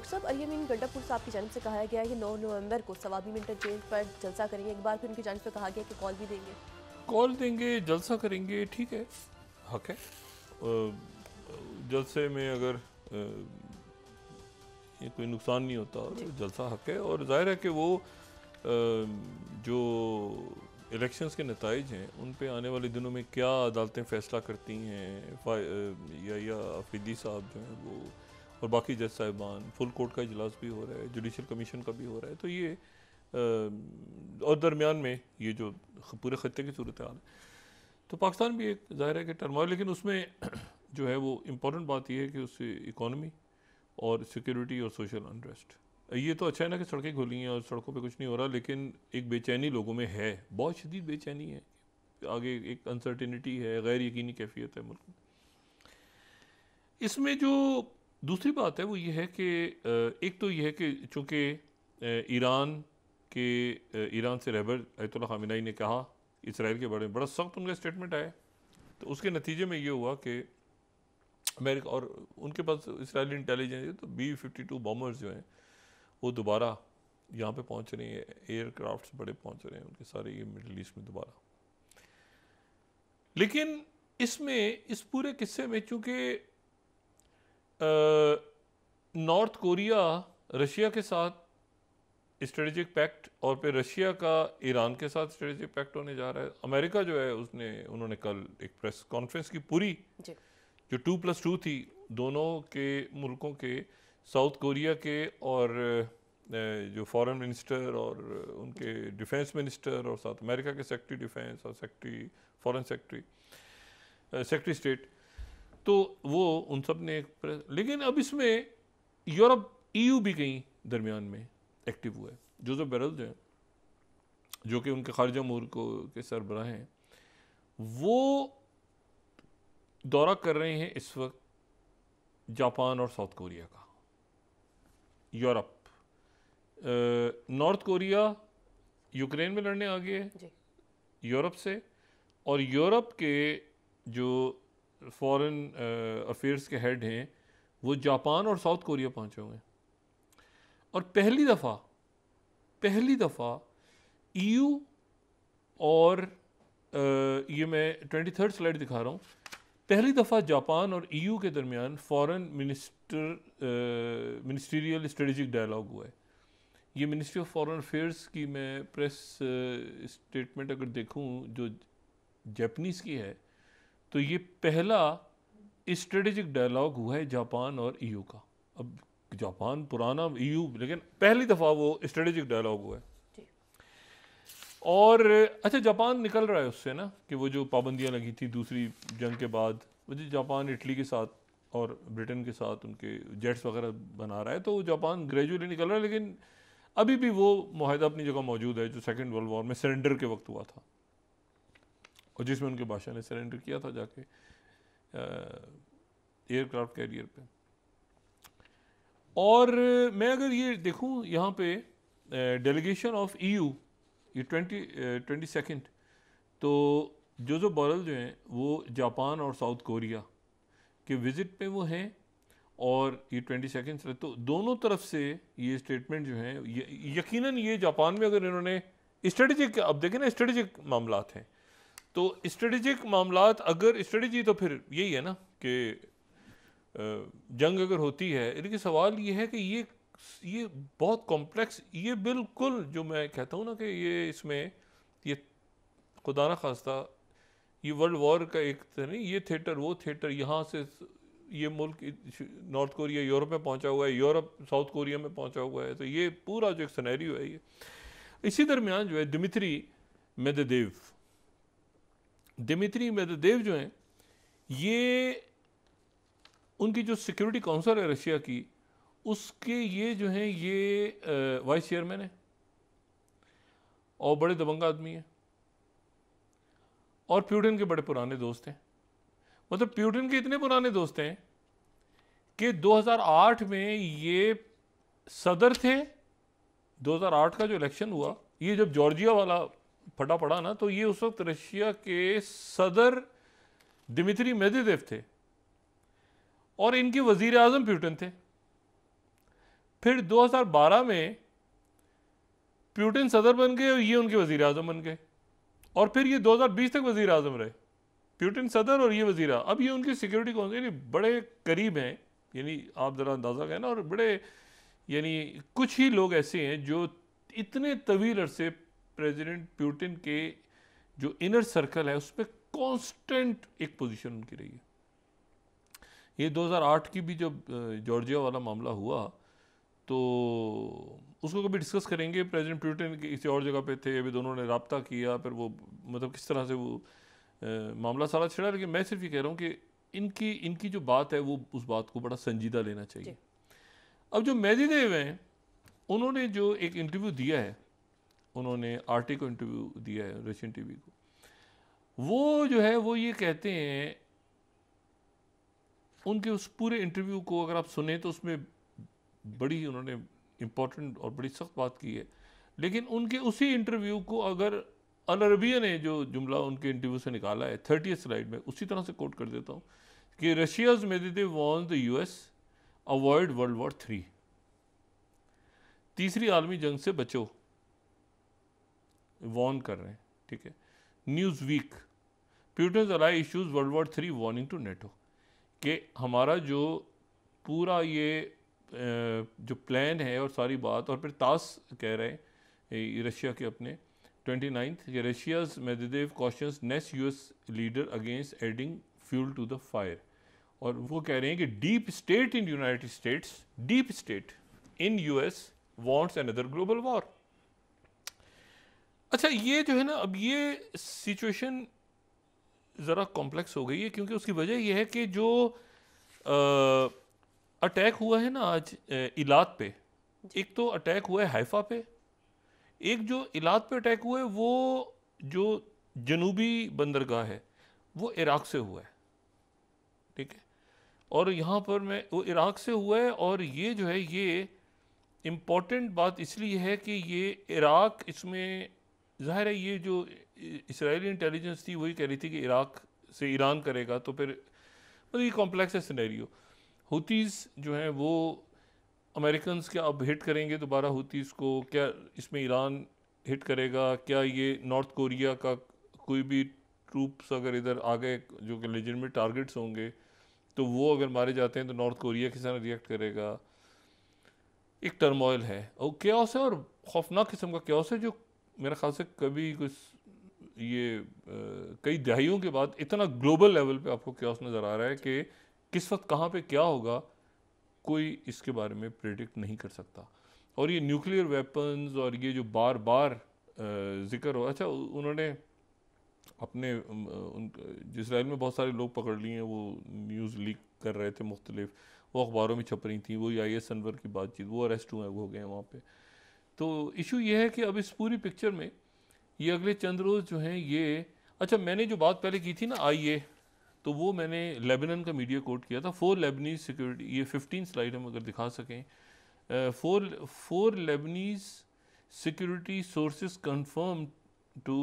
Doctor साहब, अलियामीन गंडापुर साहब की जानिब से कहा गया है कि 9 नवंबर को सवाबी इंटरचेंज पर जलसा करेंगे। एक बार फिर उनकी जानिब से कहा गया कि कॉल भी देंगे। कॉल देंगे, जलसा करेंगे, ठीक है, हक है। जलसे में अगर ये कोई नुकसान नहीं होता, जलसा हक है। और जाहिर है कि वो जो इलेक्शंस के नताइज हैं उन पे आने वाले दिनों में क्या अदालतें फ़ैसला करती हैं, या अफरीदी साहब जो हैं वो और बाकी जज साहिबान, फुल कोर्ट का इजलास भी हो रहा है, जुडिशल कमीशन का भी हो रहा है, तो ये और दरमियान में ये जो पूरे खत्ते की सूरत हाल है, तो पाकिस्तान भी एक ज़ाहिर है कि टर्मोइल, लेकिन उसमें जो है वो इम्पोर्टेंट बात यह है कि उससे इकॉनमी और सिक्योरिटी और सोशल अनरेस्ट, ये तो अच्छा है ना कि सड़कें खुली हैं और सड़कों पे कुछ नहीं हो रहा, लेकिन एक बेचैनी लोगों में है, बहुत शदीद बेचैनी है, आगे एक अनसर्टिनिटी है, गैर यकीनी कैफियत है मुल्क में। इसमें जो दूसरी बात है वो ये है कि एक तो ये है कि चूँकि ईरान से रहबर अयतुल्लाह ख़ामेनी ने कहा इसराइल के बारे में, बड़ा सख्त उनका स्टेटमेंट आया, तो उसके नतीजे में ये हुआ कि अमेरिका और उनके पास इसराइली इंटेलिजेंस है, तो B-52 बॉम्बर्स जो हैं वो दोबारा यहाँ पे पहुँच रहे हैं, एयरक्राफ्ट्स बड़े पहुँच रहे हैं उनके सारे ये मिडल ईस्ट में दोबारा। लेकिन इसमें इस पूरे किस्से में चूँकि नॉर्थ कोरिया रशिया के साथ स्ट्रेटेजिक पैक्ट और फिर रशिया का ईरान के साथ स्ट्रेटेजिक पैक्ट होने जा रहा है। अमेरिका जो है उन्होंने कल एक प्रेस कॉन्फ्रेंस की पूरी जो 2+2 थी दोनों के मुल्कों के, साउथ कोरिया के और जो फॉरेन मिनिस्टर और उनके डिफेंस मिनिस्टर और साउथ अमेरिका के सेक्रेटरी डिफेंस और सेक्रेटरी फॉरेन सेक्रेटरी स्टेट, तो वो उन सब ने लेकिन अब इसमें यूरोप EU भी कहीं दरमियान में एक्टिव हुआ है। जोसेफ बोरेल जो हैं, जो कि उनके खारजा अमूर के सरबराह हैं, वो दौरा कर रहे हैं इस वक्त जापान और साउथ कोरिया का। यूरोप, नॉर्थ कोरिया यूक्रेन में लड़ने आ गए यूरोप से, और यूरोप के जो फॉरेन अफेयर्स के हेड हैं वो जापान और साउथ कोरिया पहुंचे हुए हैं। और पहली दफ़ा EU और ये मैं 23rd स्लाइड दिखा रहा हूँ, पहली दफ़ा जापान और EU के दरमियान फॉरेन मिनिस्ट्रियल स्ट्रेटेजिक डायलॉग हुआ है। ये मिनिस्ट्री ऑफ फॉरेन अफेयर्स की मैं प्रेस स्टेटमेंट अगर देखूँ जो जापानीज़ की है, तो ये पहला स्ट्रेटेजिक डायलॉग हुआ है जापान और EU का। अब जापान पुराना EU, लेकिन पहली दफ़ा वो स्ट्रेटेजिक डायलॉग हुआ है। और अच्छा, जापान निकल रहा है उससे ना, कि वो जो पाबंदियां लगी थी दूसरी जंग के बाद, वो जो जापान इटली के साथ और ब्रिटेन के साथ उनके जेट्स वगैरह बना रहा है, तो जापान ग्रेजुअली निकल रहा है, लेकिन अभी भी वो मुआहदा अपनी जगह मौजूद है जो सेकेंड वर्ल्ड वॉर में सरेंडर के वक्त हुआ था और जिसमें उनके बादशाह ने सरेंडर किया था जाके एयरक्राफ्ट कैरियर पे। और मैं अगर ये देखूं यहाँ पे डेलीगेशन ऑफ EU ये 22nd, तो जोसेफ बोरेल जो हैं वो जापान और साउथ कोरिया के विज़िट पे वो हैं, और ये 22nd से, तो दोनों तरफ से ये स्टेटमेंट जो हैं, यकीनन ये जापान में अगर इन्होंने स्ट्रेटेजिक, अब देखें ना स्ट्रेटेजिक मामलात हैं, तो स्ट्रेटेजिक मामलात अगर स्ट्रेटजी, तो फिर यही है ना कि जंग अगर होती है, लेकिन सवाल ये है कि ये बहुत कॉम्प्लेक्स, ये बिल्कुल जो मैं कहता हूँ ना कि ये इसमें ये खुदा ना खास्ता ये वर्ल्ड वॉर का एक नहीं, ये थिएटर वो थिएटर, यहाँ से ये मुल्क नॉर्थ कोरिया यूरोप में पहुँचा हुआ है, यूरोप साउथ कोरिया में पहुँचा हुआ है, तो ये पूरा जो एक सिनेरियो है ये। इसी दरमियान जो है दिमित्री मेदवेदेव जो हैं, ये उनकी जो सिक्योरिटी काउंसिल है रशिया की, उसके ये जो हैं ये वाइस चेयरमैन है और बड़े दबंग आदमी हैं और प्यूटिन के बड़े पुराने दोस्त हैं। मतलब प्यूटिन के इतने पुराने दोस्त हैं कि 2008 में ये सदर थे, 2008 का जो इलेक्शन हुआ, ये जब जॉर्जिया वाला फटा पड़ा ना, तो ये उस वक्त रशिया के सदर दिमित्री मेदवेदेव थे और इनके वजीर आजम प्यूटिन थे। फिर 2012 में पुतिन सदर बन गए और ये उनके वज़ीर आज़म बन गए, और फिर ये 2020 तक वज़ीर आज़म रहे, पुतिन सदर और ये वज़ीर। अब ये उनकी सिक्योरिटी काउंसिल बड़े करीब हैं, यानी आप ज़रा अंदाज़ा करें ना, और बड़े यानी कुछ ही लोग ऐसे हैं जो इतने तवील अरसे प्रेसिडेंट पुतिन के जो इनर सर्कल है उसमें कांस्टेंट एक पोजीशन उनकी रही है। ये 2008 की भी जब जॉर्जिया वाला मामला हुआ तो उसको कभी डिस्कस करेंगे। प्रेसिडेंट पुतिन किसी और जगह पे थे, अभी दोनों ने राब्ता किया, फिर वो मतलब किस तरह से वो मामला सारा छिड़ा। लेकिन मैं सिर्फ ये कह रहा हूँ कि इनकी जो बात है वो उस बात को बड़ा संजीदा लेना चाहिए। अब जो मेदवेदेव हैं उन्होंने जो एक इंटरव्यू दिया है, उन्होंने आरटी को इंटरव्यू दिया है, रशियन टीवी को, वो जो है वो ये कहते हैं, उनके उस पूरे इंटरव्यू को अगर आप सुने तो उसमें बड़ी उन्होंने इम्पोर्टेंट और बड़ी सख्त बात की है। लेकिन उनके उसी इंटरव्यू को अगर अल अरबिया ने जो जुमला उनके इंटरव्यू से निकाला है 30th स्लाइड में, उसी तरह से कोट कर देता हूँ कि Russia's Medvedev warns the US avoid world war 3, तीसरी आलमी जंग से बचो, वार्न कर रहे हैं, ठीक है। News week, Putin ally issues world war 3 warning to NATO, कि हमारा जो पूरा ये जो प्लान है और सारी बात, और फिर तास कह रहे हैं रशिया के अपने 29th कि Russia's Medvedev cautions next US leader against adding fuel to the fire, और वो कह रहे हैं कि deep state in United States, deep state in US wants another global war. अच्छा, ये जो है ना, अब ये सिचुएशन ज़रा कॉम्प्लेक्स हो गई है, क्योंकि उसकी वजह यह है कि जो अटैक हुआ है ना आज इलात पे, एक तो अटैक हुआ है हाइफा पे, एक जो इलात पे अटैक हुआ है वो जो जनूबी बंदरगाह है वो इराक से हुआ है, ठीक है। और यहाँ पर मैं वो इराक से हुआ है, और ये जो है ये इम्पॉर्टेंट बात इसलिए है कि ये इराक, इसमें ज़ाहिर है ये जो इसराइली इंटेलिजेंस थी वही कह रही थी कि इराक से ईरान करेगा, तो फिर मतलब ये कॉम्प्लेक्स है सिनेरियो। हुतीज़ जो हैं वो अमेरिकन्स क्या अब हिट करेंगे दोबारा हुतीज़ को, क्या इसमें ईरान हिट करेगा, क्या ये नॉर्थ कोरिया का कोई भी ट्रूप्स अगर इधर आ गए जो कि लेजिटिमेट टारगेट्स होंगे तो वो अगर मारे जाते हैं तो नॉर्थ कोरिया किस तरह रिएक्ट करेगा। एक टर्मोइल है और क्यास है, और खौफनाक किस्म का क्यास है जो मेरे ख्याल से कभी कुछ ये कई दहाइयों के बाद इतना ग्लोबल लेवल पे आपको क्यास नज़र आ रहा है कि किस वक्त कहाँ पे क्या होगा कोई इसके बारे में प्रेडिक्ट नहीं कर सकता। और ये न्यूक्लियर वेपन्स और ये जो बार बार जिक्र हो, अच्छा उन्होंने अपने इसराइल में बहुत सारे लोग पकड़ लिए हैं, वो न्यूज़ लीक कर रहे थे मुख्तलिफ, वो अखबारों में छप रही थी, वो IS अनवर की बातचीत, वो अरेस्ट हुए, वो हो गए वहाँ पे। तो इशू ये है कि अब इस पूरी पिक्चर में ये अगले चंद रोज़ जो हैं ये, अच्छा मैंने जो बात पहले की थी ना IA, तो वो मैंने लेबनान का मीडिया कोट किया था। 4 लेबनीज सिक्योरिटी, ये 15 स्लाइड हम अगर दिखा सकें, 4 Lebanese security sources confirm to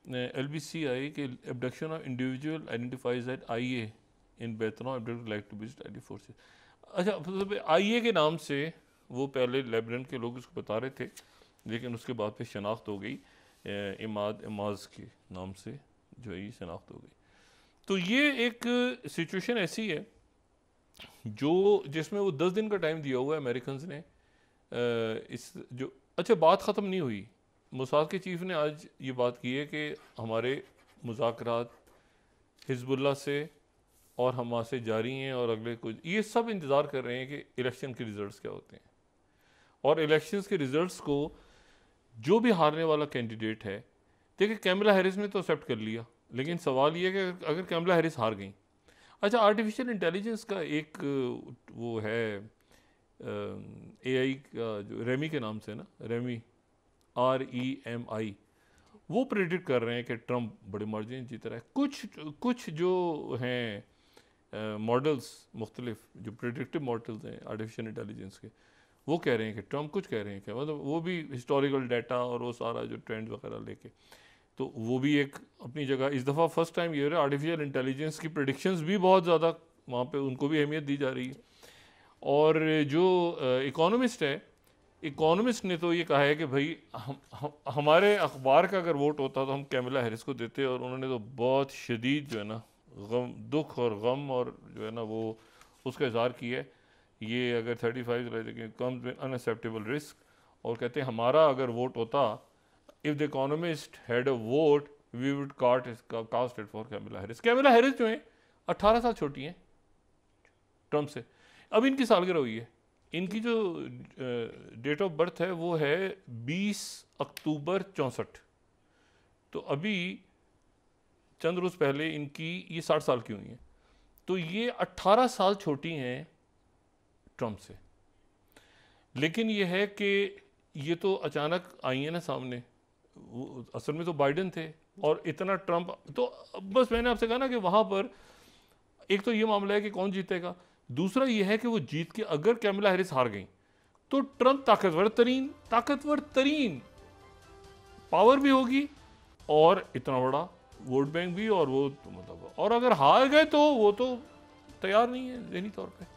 LBCI के abduction of individual identifies at IA in Bethnal abducted like to visit ID forces। अच्छा, मतलब IA के नाम से वो पहले लेबनान के लोग इसको बता रहे थे, लेकिन उसके बाद फिर शनाख्त हो गई इमाज के नाम से जो है ये शनाख्त हो गई। तो ये एक सिचुएशन ऐसी है जो जिसमें वो 10 दिन का टाइम दिया हुआ है अमेरिकन ने, इस जो अच्छा बात ख़त्म नहीं हुई। मोसाद के चीफ ने आज ये बात की है कि हमारे मुज़ाकरात हिज़्बुल्लाह से और हमास से जारी हैं, और अगले कुछ ये सब इंतज़ार कर रहे हैं कि इलेक्शन के रिज़ल्ट्स क्या होते हैं, और इलेक्शंस के रिज़ल्ट्स को जो भी हारने वाला कैंडिडेट है, देखिए कैमला हैरिस ने तो एक्सेप्ट कर लिया, लेकिन सवाल ये है कि अगर कैमला हैरिस हार गई, अच्छा आर्टिफिशियल इंटेलिजेंस का एक वो है AI का जो रेमी के नाम से ना, रेमी REMI, वो प्रेडिक्ट कर रहे हैं कि ट्रंप बड़े मार्जिन जीत रहा है। कुछ जो हैं मॉडल्स मुख्तलिफ जो प्रेडिक्टिव मॉडल्स हैं आर्टिफिशियल इंटेलिजेंस के, वो कह रहे हैं कि ट्रंप, कुछ कह रहे हैं कि मतलब वो भी हिस्टोरिकल डाटा और वो सारा जो ट्रेंड वगैरह लेके, तो वो भी एक अपनी जगह। इस दफ़ा फर्स्ट टाइम ये हो रहा है आर्टिफिशियल इंटेलिजेंस की प्रेडिक्शंस भी बहुत ज़्यादा वहाँ पे उनको भी अहमियत दी जा रही है। और जो इकोनॉमिस्ट है, इकोनॉमिस्ट ने तो ये कहा है कि भाई हमारे अखबार का अगर वोट होता तो हम कैमला हैरिस को देते, और उन्होंने तो बहुत शदीद जो है ना गम, दुख और गम और जो है ना वो उसका इजहार किया है। ये अगर 35 कम्स विद अनएक्सेप्टेबल रिस्क, और कहते हैं हमारा अगर वोट होता, if the Economist had a vote we would cast it for Kamala Harris. Kamala Harris जो है 18 साल छोटी हैं ट्रम्प से। अब इनकी सालगिरह हुई है, इनकी जो डेट ऑफ बर्थ है वो है 20 अक्टूबर 64। तो अभी चंद रोज़ पहले इनकी ये 60 साल की हुई हैं, तो ये 18 साल छोटी हैं ट्रम्प से। लेकिन ये है कि ये तो अचानक आई है ना सामने, असल में तो बाइडेन थे और इतना ट्रम्प, तो बस मैंने आपसे कहा ना कि वहाँ पर एक तो ये मामला है कि कौन जीतेगा, दूसरा ये है कि वो जीत के अगर कैमला हैरिस हार गई तो ट्रम्प ताकतवर तरीन पावर भी होगी और इतना बड़ा वोट बैंक भी, और वो तो मतलब, और अगर हार गए तो वो तो तैयार नहीं है ज़हनी तौर पे।